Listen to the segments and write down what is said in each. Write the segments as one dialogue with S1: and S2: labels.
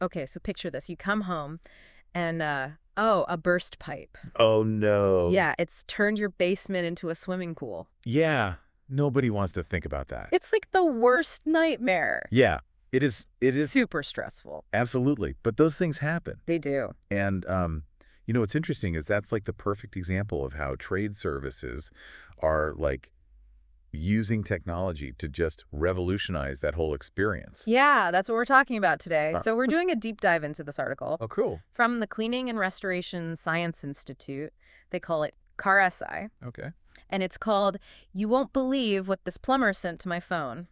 S1: Okay, so picture this. You come home and, oh, a burst pipe.
S2: Oh, no.
S1: Yeah, it's turned your basement into a swimming pool.
S2: Yeah. Nobody wants to think about that.
S1: It's like the worst nightmare.
S2: Yeah. It is. It is.
S1: Super stressful.
S2: Absolutely. But those things happen.
S1: They do.
S2: And, what's interesting is that's like the perfect example of how trade services are like using technology to just revolutionize that whole experience.
S1: Yeah, that's what we're talking about today.
S2: Uh,
S1: So we're doing a deep dive into this article
S2: oh, cool.
S1: from the Cleaning and Restoration Science Institute. They call it CARSI,
S2: Okay.
S1: and it's called "You Won't Believe What This Plumber Sent to My Phone."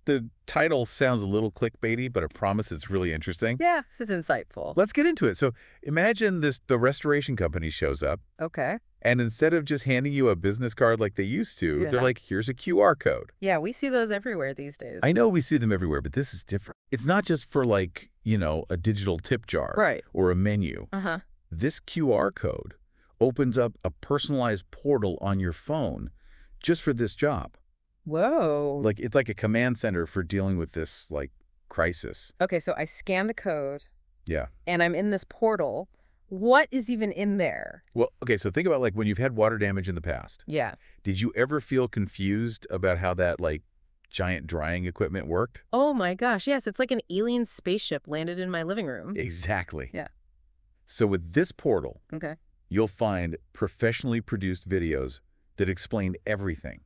S2: The title sounds a little clickbaity, but I promise it's really interesting.
S1: Yeah, this is insightful.
S2: Let's get into it. So imagine the restoration company shows up,
S1: Okay.
S2: and instead of just handing you a business card like they used to, they're
S1: Yeah.
S2: like, here's a QR code.
S1: Yeah, we see those everywhere these days.
S2: I know we see them everywhere, but this is different. It's not just for like, a digital tip jar
S1: Right.
S2: or a menu.
S1: Uh-huh.
S2: This QR code opens up a personalized portal on your phone just for this job.
S1: Whoa.
S2: Like it's like a command center for dealing with this like crisis.
S1: Okay, so I scan the code,
S2: Yeah.
S1: and I'm in this portal. What is even in there?
S2: Well, okay, so think about like when you've had water damage in the past.
S1: Yeah.
S2: Did you ever feel confused about how that like giant drying equipment worked?
S1: Oh my gosh, yes, it's like an alien spaceship landed in my living room.
S2: Exactly.
S1: Yeah.
S2: So with this portal,
S1: Okay.
S2: you'll find professionally produced videos that explain everything,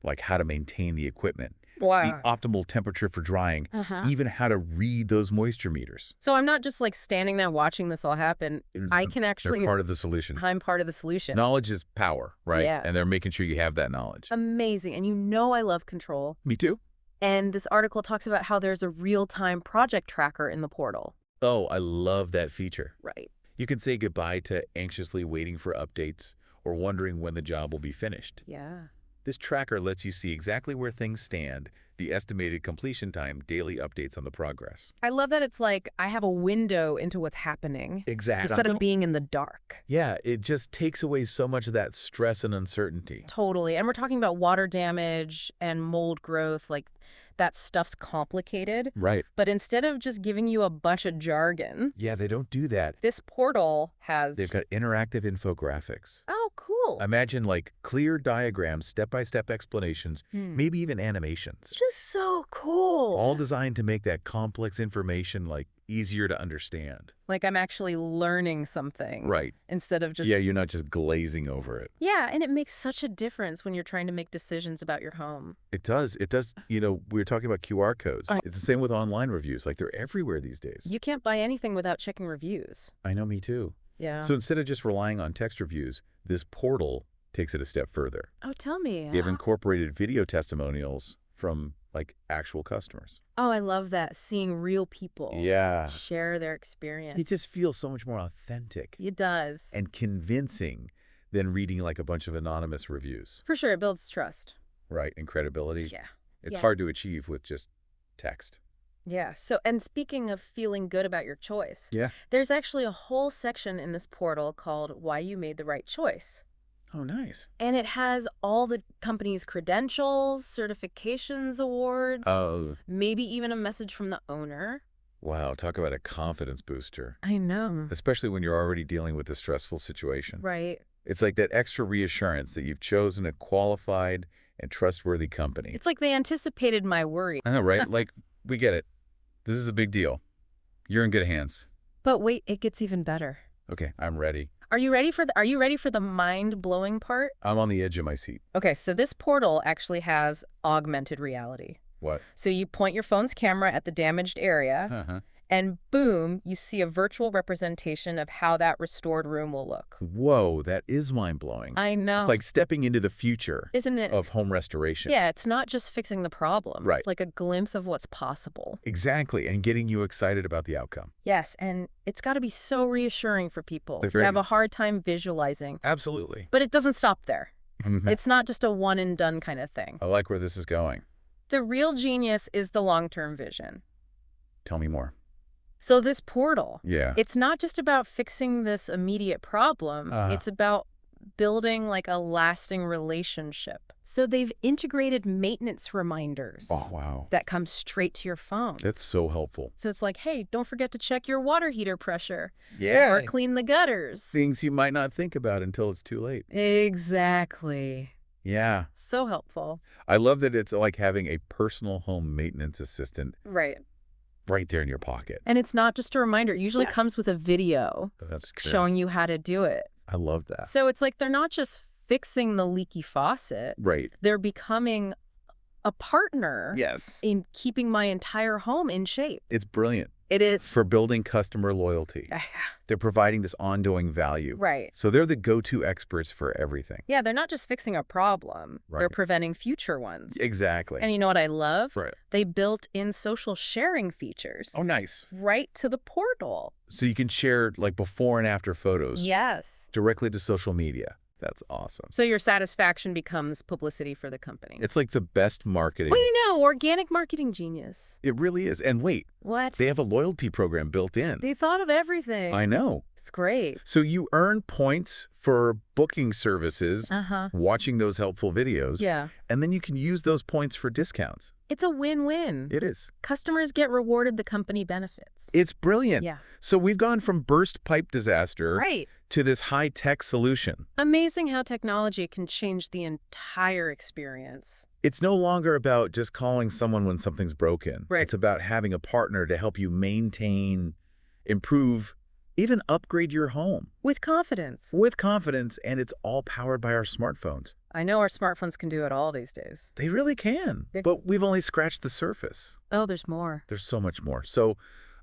S2: like how to maintain the equipment, the
S1: Wow.
S2: optimal temperature for drying,
S1: Uh-huh.
S2: even how to read those moisture meters.
S1: So I'm not just like standing there watching this all happen. I can
S2: They're
S1: actually,
S2: part of the solution.
S1: I'm part of the solution.
S2: Knowledge is power, right?
S1: Yeah.
S2: And they're making sure you have that knowledge.
S1: Amazing. And you know I love control.
S2: Me too.
S1: And this article talks about how there's a real-time project tracker in the portal.
S2: Oh, I love that feature.
S1: Right.
S2: You can say goodbye to anxiously waiting for updates or wondering when the job will be finished.
S1: Yeah.
S2: This tracker lets you see exactly where things stand, the estimated completion time, daily updates on the progress.
S1: I love that it's like I have a window into what's happening
S2: Exactly.
S1: instead of being in the dark.
S2: Yeah, it just takes away so much of that stress and uncertainty.
S1: Totally. And we're talking about water damage and mold growth. Like, that stuff's complicated.
S2: Right.
S1: But instead of just giving you a bunch of jargon,
S2: Yeah, they don't do that.
S1: this portal has...
S2: They've got interactive infographics.
S1: Oh, cool.
S2: Imagine like clear diagrams, step-by-step explanations,
S1: Hmm.
S2: maybe even animations.
S1: Just so cool.
S2: All designed to make that complex information like easier to understand.
S1: Like I'm actually learning something.
S2: Right.
S1: Instead of just...
S2: Yeah, you're not just glazing over it.
S1: Yeah, and it makes such a difference when you're trying to make decisions about your home.
S2: It does. It does. We were talking about QR codes. It's the same with online reviews. Like they're everywhere these days.
S1: You can't buy anything without checking reviews.
S2: I know, me too.
S1: Yeah.
S2: So instead of just relying on text reviews, this portal takes it a step further.
S1: Oh, tell me.
S2: They have incorporated video testimonials from like actual customers.
S1: Oh, I love that. Seeing real people
S2: Yeah.
S1: share their experience.
S2: It just feels so much more authentic
S1: It does.
S2: and convincing than reading like a bunch of anonymous reviews.
S1: For sure, it builds trust.
S2: Right. And credibility.
S1: Yeah.
S2: It's
S1: Yeah.
S2: hard to achieve with just text.
S1: Yeah. So, and speaking of feeling good about your choice,
S2: Yeah.
S1: there's actually a whole section in this portal called Why You Made the Right Choice.
S2: Oh, nice.
S1: And it has all the company's credentials, certifications, awards, maybe even a message from the owner.
S2: Wow. Talk about a confidence booster,
S1: I know.
S2: especially when you're already dealing with a stressful situation.
S1: Right.
S2: It's like that extra reassurance that you've chosen a qualified and trustworthy company.
S1: It's like they anticipated my worry.
S2: I know, right? Like, we get it. This is a big deal. You're in good hands.
S1: But wait, it gets even better.
S2: Okay, I'm ready.
S1: Are you ready for the mind-blowing part?
S2: I'm on the edge of my seat.
S1: Okay, so this portal actually has augmented reality.
S2: What?
S1: So you point your phone's camera at the damaged area,
S2: Uh-huh.
S1: and boom, you see a virtual representation of how that restored room will look.
S2: Whoa, that is mind-blowing.
S1: I know.
S2: It's like stepping into the future
S1: Isn't it?
S2: of home restoration.
S1: Yeah, it's not just fixing the problem.
S2: Right.
S1: It's like a glimpse of what's possible.
S2: Exactly, and getting you excited about the outcome.
S1: Yes, and it's got to be so reassuring for people
S2: They're
S1: who have
S2: very-
S1: a hard time visualizing.
S2: Absolutely.
S1: But it doesn't stop there.
S2: Mhm.
S1: It's not just a one-and-done kind of thing.
S2: I like where this is going.
S1: The real genius is the long-term vision.
S2: Tell me more.
S1: So this portal,
S2: Yeah.
S1: it's not just about fixing this immediate problem.
S2: Uh-huh.
S1: It's about building like a lasting relationship. So they've integrated maintenance reminders
S2: Oh, wow.
S1: that come straight to your phone.
S2: That's so helpful.
S1: So it's like, hey, don't forget to check your water heater pressure
S2: Yeah.
S1: or clean the gutters.
S2: Things you might not think about until it's too late.
S1: Exactly.
S2: Yeah.
S1: So helpful.
S2: I love that it's like having a personal home maintenance assistant
S1: Right.
S2: right there in your pocket.
S1: And it's not just a reminder. It usually comes with a video
S2: That's great.
S1: showing you how to do it.
S2: I love that.
S1: So it's like they're not just fixing the leaky faucet.
S2: Right.
S1: They're becoming a partner
S2: Yes.
S1: in keeping my entire home in shape.
S2: It's brilliant
S1: It is.
S2: for building customer loyalty. They're providing this ongoing value.
S1: Right.
S2: So they're the go-to experts for everything.
S1: Yeah, they're not just fixing a problem.
S2: Right.
S1: They're preventing future ones.
S2: Exactly.
S1: And you know what I love?
S2: Right.
S1: They built in social sharing features
S2: Oh, nice.
S1: right to the portal.
S2: So you can share like before and after photos
S1: Yes.
S2: directly to social media. That's awesome.
S1: So your satisfaction becomes publicity for the company.
S2: It's like the best marketing.
S1: Well, you know, organic marketing genius.
S2: It really is. And wait,
S1: What?
S2: they have a loyalty program built in.
S1: They thought of everything.
S2: I know.
S1: It's great.
S2: So you earn points for booking services,
S1: Uh-huh.
S2: watching those helpful videos,
S1: Yeah.
S2: and then you can use those points for discounts.
S1: It's a win-win.
S2: It is.
S1: Customers get rewarded, the company benefits.
S2: It's brilliant.
S1: Yeah.
S2: So we've gone from burst pipe disaster
S1: Right.
S2: to this high-tech solution.
S1: Amazing how technology can change the entire experience.
S2: It's no longer about just calling someone when something's broken.
S1: Right.
S2: It's about having a partner to help you maintain, improve, even upgrade your home
S1: With confidence.
S2: with confidence, and it's all powered by our smartphones.
S1: I know our smartphones can do it all these days.
S2: They really can,
S1: Yeah.
S2: but we've only scratched the surface.
S1: Oh, there's more.
S2: There's so much more. So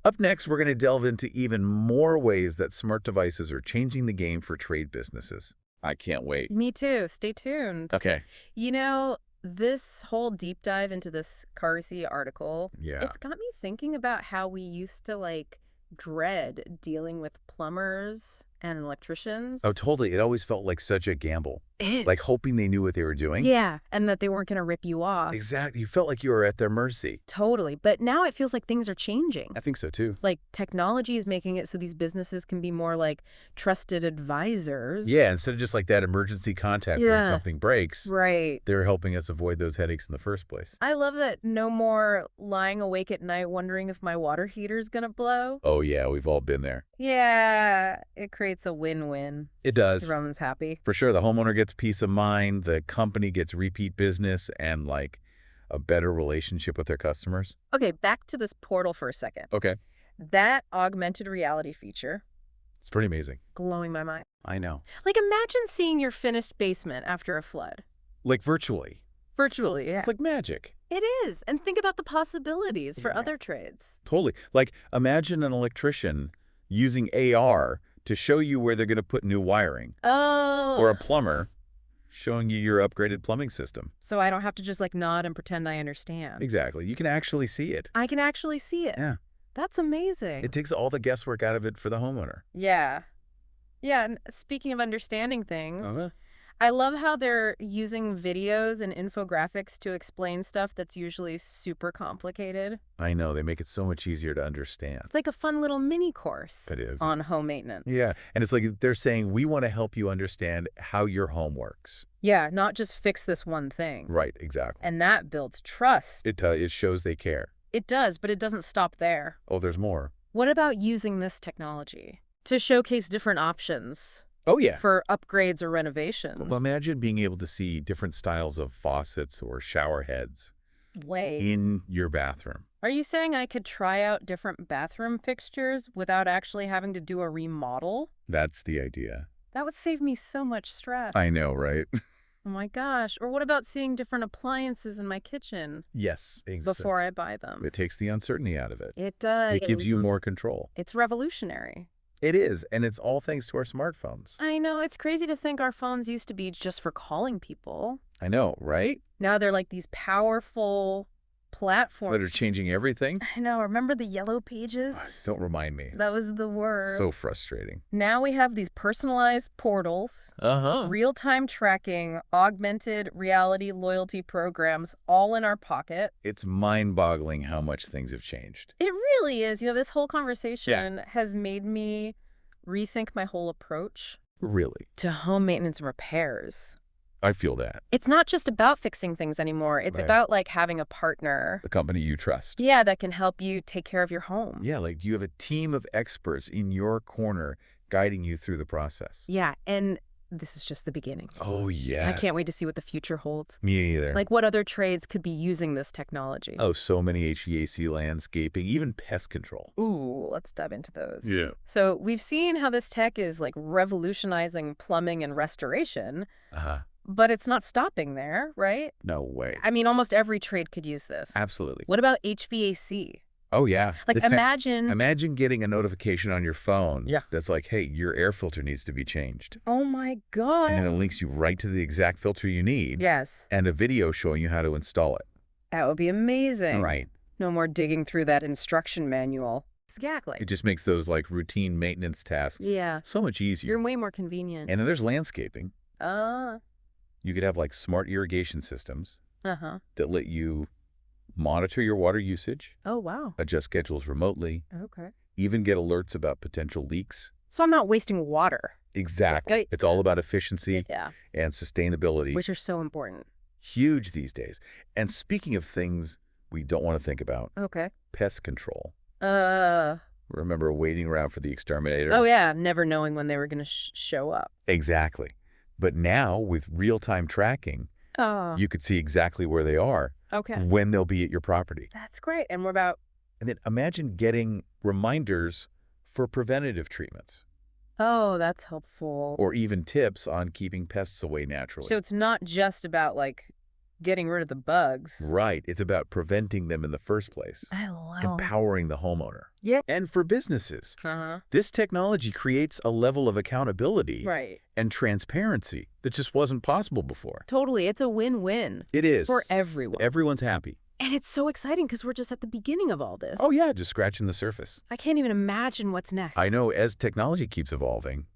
S2: up next, we're going to delve into even more ways that smart devices are changing the game for trade businesses. I can't wait.
S1: Me too. Stay tuned.
S2: Okay.
S1: You know, this whole deep dive into this Carsey article,
S2: Yeah.
S1: it's got me thinking about how we used to like dread dealing with plumbers and electricians.
S2: Oh, totally. It always felt like such a gamble, like hoping they knew what they were doing.
S1: Yeah, and that they weren't going to rip you off.
S2: Exactly. You felt like you were at their mercy.
S1: Totally. But now it feels like things are changing.
S2: I think so, too.
S1: Like technology is making it so these businesses can be more like trusted advisors.
S2: Yeah, instead of just like that emergency contact when
S1: Yeah.
S2: something breaks,
S1: Right.
S2: they're helping us avoid those headaches in the first place.
S1: I love that no more lying awake at night wondering if my water heater's going to blow.
S2: Oh, yeah, we've all been there.
S1: Yeah, it creates a win-win.
S2: It does.
S1: Everyone's happy.
S2: For sure, the homeowner gets peace of mind, the company gets repeat business, and like a better relationship with their customers.
S1: Okay, back to this portal for a second.
S2: Okay.
S1: That augmented reality feature,
S2: It's pretty amazing.
S1: blowing my mind.
S2: I know.
S1: Like imagine seeing your finished basement after a flood.
S2: Like virtually.
S1: Virtually, yeah.
S2: It's like magic.
S1: It is. And think about the possibilities for
S2: Yeah.
S1: other trades.
S2: Totally. Like imagine an electrician using AR to show you where they're going to put new wiring,
S1: Oh.
S2: or a plumber showing you your upgraded plumbing system.
S1: So I don't have to just like nod and pretend I understand.
S2: Exactly. You can actually see it.
S1: I can actually see it.
S2: Yeah.
S1: That's amazing.
S2: It takes all the guesswork out of it for the homeowner.
S1: Yeah. Yeah, and speaking of understanding things,
S2: Uh-huh.
S1: I love how they're using videos and infographics to explain stuff that's usually super complicated.
S2: I know. They make it so much easier to understand.
S1: It's like a fun little mini course
S2: It is.
S1: on home maintenance.
S2: Yeah. And it's like they're saying, we want to help you understand how your home works.
S1: Yeah, not just fix this one thing.
S2: Right. Exactly.
S1: And that builds trust.
S2: It shows they care.
S1: It does, but it doesn't stop there.
S2: Oh, there's more.
S1: What about using this technology to showcase different options
S2: Oh, yeah.
S1: for upgrades or renovations?
S2: Well, imagine being able to see different styles of faucets or shower heads
S1: Wait,
S2: in your bathroom.
S1: are you saying I could try out different bathroom fixtures without actually having to do a remodel?
S2: That's the idea.
S1: That would save me so much stress.
S2: I know, right?
S1: Oh my gosh. Or what about seeing different appliances in my kitchen
S2: Yes. Exactly.
S1: before I buy them?
S2: It takes the uncertainty out of it.
S1: It does.
S2: It gives you more control.
S1: It's revolutionary.
S2: It is, and it's all thanks to our smartphones.
S1: I know. It's crazy to think our phones used to be just for calling people.
S2: I know, right?
S1: Now they're like these powerful platforms.
S2: That are changing everything.
S1: I know. Remember the yellow pages?
S2: Don't remind me.
S1: That was the word.
S2: So frustrating.
S1: Now we have these personalized portals,
S2: Uh-huh.
S1: real-time tracking, augmented reality loyalty programs all in our pocket.
S2: It's mind-boggling how much things have changed.
S1: It really is. You know, this whole conversation has made me rethink my whole approach
S2: Really.
S1: to home maintenance and repairs.
S2: I feel that.
S1: It's not just about fixing things anymore. It's
S2: Right.
S1: about, like, having a partner.
S2: The company you trust.
S1: Yeah, that can help you take care of your home.
S2: Yeah, like you have a team of experts in your corner guiding you through the process.
S1: Yeah, and this is just the beginning.
S2: Oh, yeah.
S1: I can't wait to see what the future holds.
S2: Me either.
S1: Like, what other trades could be using this technology?
S2: Oh, so many HVAC, landscaping, even pest control.
S1: Ooh, let's dive into those.
S2: Yeah.
S1: So we've seen how this tech is, like, revolutionizing plumbing and restoration,
S2: Uh-huh.
S1: but it's not stopping there, right?
S2: No way.
S1: I mean, almost every trade could use this.
S2: Absolutely.
S1: What about HVAC?
S2: Oh, yeah.
S1: Like, imagine...
S2: Imagine getting a notification on your phone.
S1: Yeah.
S2: That's like, hey, your air filter needs to be changed.
S1: Oh, my God.
S2: And then it links you right to the exact filter you need.
S1: Yes.
S2: And a video showing you how to install it.
S1: That would be amazing.
S2: Right.
S1: No more digging through that instruction manual. Exactly.
S2: It just makes those like routine maintenance tasks so much easier.
S1: You're way more convenient.
S2: And then there's landscaping.
S1: Uh.
S2: You could have like smart irrigation systems
S1: Uh-huh.
S2: that let you monitor your water usage,
S1: Oh, wow.
S2: adjust schedules remotely,
S1: Okay.
S2: even get alerts about potential leaks.
S1: So I'm not wasting water.
S2: Exactly.
S1: Okay.
S2: It's all about efficiency
S1: Yeah.
S2: and sustainability.
S1: Which are so important.
S2: Huge these days. And speaking of things we don't want to think about,
S1: Okay.
S2: pest control.
S1: Uh.
S2: Remember waiting around for the exterminator?
S1: Oh, yeah. Never knowing when they were going to show up.
S2: Exactly. But now with real-time tracking,
S1: Oh.
S2: you could see exactly where they are,
S1: Okay.
S2: when they'll be at your property.
S1: That's great. And what about...
S2: And then imagine getting reminders for preventative treatments
S1: Oh, that's helpful.
S2: or even tips on keeping pests away naturally.
S1: So it's not just about, like, getting rid of the bugs.
S2: Right. It's about preventing them in the first place,
S1: I love...
S2: empowering the homeowner.
S1: Yeah.
S2: And for businesses,
S1: Uh-huh.
S2: this technology creates a level of accountability
S1: Right.
S2: and transparency that just wasn't possible before.
S1: Totally. It's a win-win.
S2: It is.
S1: For everyone.
S2: Everyone's happy.
S1: And it's so exciting because we're just at the beginning of all this.
S2: Oh, yeah, just scratching the surface.
S1: I can't even imagine what's next.
S2: I know as technology keeps evolving,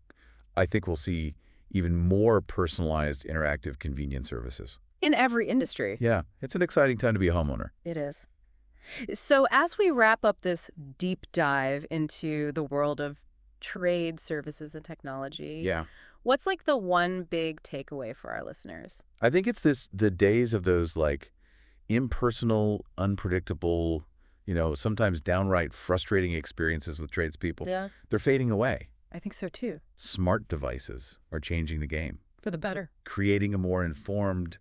S2: I think we'll see even more personalized interactive convenience services.
S1: In every industry.
S2: Yeah, it's an exciting time to be a homeowner.
S1: It is. So as we wrap up this deep dive into the world of trade, services, and technology,
S2: Yeah.
S1: what's like the one big takeaway for our listeners?
S2: I think it's the days of those like impersonal, unpredictable, sometimes downright frustrating experiences with tradespeople.
S1: Yeah,
S2: They're fading away.
S1: I think so too.
S2: Smart devices are changing the game,
S1: For the better.
S2: creating a more informed,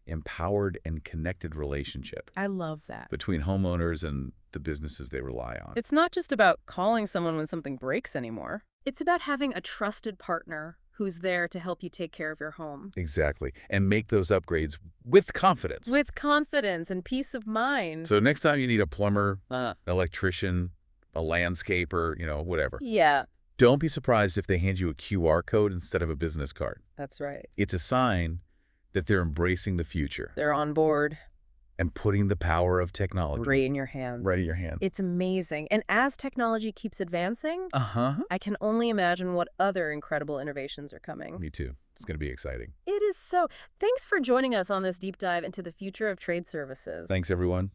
S2: empowered, and connected relationship
S1: I love that.
S2: between homeowners and the businesses they rely on.
S1: It's not just about calling someone when something breaks anymore. It's about having a trusted partner who's there to help you take care of your home.
S2: Exactly. And make those upgrades with confidence.
S1: With confidence and peace of mind.
S2: So next time you need a plumber, electrician, a landscaper, whatever,
S1: Yeah,
S2: don't be surprised if they hand you a QR code instead of a business card.
S1: that's right.
S2: It's a sign that they're embracing the future
S1: They're on board.
S2: and putting the power of technology
S1: Right in your hand.
S2: right in your hand.
S1: It's amazing. And as technology keeps advancing,
S2: Uh-huh.
S1: I can only imagine what other incredible innovations are coming.
S2: Me too. It's going to be exciting.
S1: It is so. Thanks for joining us on this deep dive into the future of trade services.
S2: Thanks, everyone.